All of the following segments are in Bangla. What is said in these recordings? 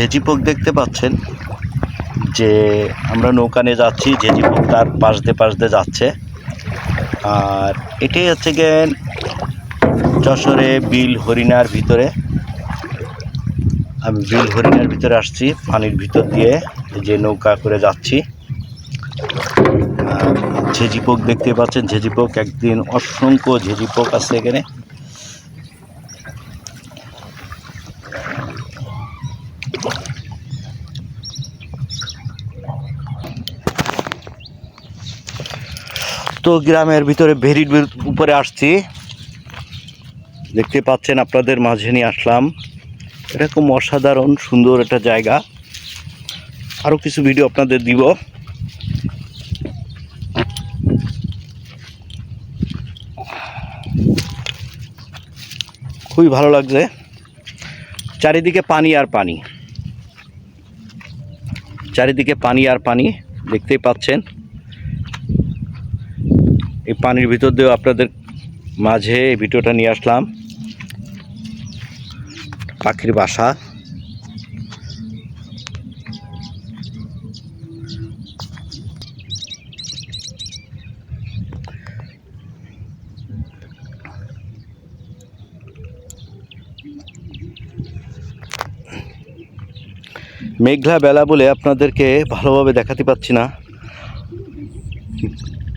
ঝেঁঝিপোক দেখতে পাচ্ছেন যে আমরা নৌকা নিয়ে যাচ্ছি, ঝেঁঝিপোক তার পাশ দিয়ে যাচ্ছে। আর এটাই হচ্ছে গিয়ে যশোরে বিল হরিণার ভিতরে। আমি বিল হরিণার ভিতরে আসছি, পানির ভিতর দিয়ে যে নৌকা করে যাচ্ছি। ঝেঁঝিপোক দেখতে পাচ্ছেন, ঝেঁঝিপোক একদিন অসংখ্য ঝেঁঝিপোক আছে এখানে। তো গ্রামের ভিতরে ভেরির উপরে আসছি, দেখতে পাচ্ছেন, আপনাদের মাঝে নিয়ে আসলাম। এরকম অসাধারণ সুন্দর একটা জায়গা। আরও কিছু ভিডিও আপনাদের দিব। খুবই ভালো লাগছে, চারিদিকে পানি আর পানি, চারিদিকে পানি আর পানি দেখতেই পাচ্ছেন। এই পানির ভিতর দিয়েও আপনাদের মাঝে এই ভিডিওটা নিয়ে আসলাম। পাখির বাসা, মেঘলা বেলা বলে আপনাদেরকে ভালোভাবে দেখাতে পাচ্ছি না,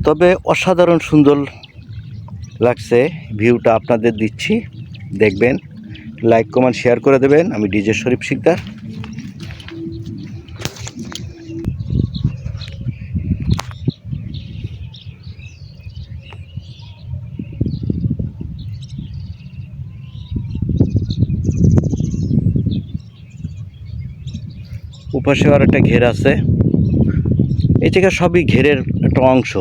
তবে অসাধারণ সুন্দর লাগছে ভিউটা আপনাদের দিচ্ছি, দেখবেন। লাইক কমেন্ট শেয়ার করে দেবেন। আমি ডিজে শরীফ শিকদার। উপাসে আর একটা ঘের আছে, এই জায়গা সবই ঘেরের একটা অংশ।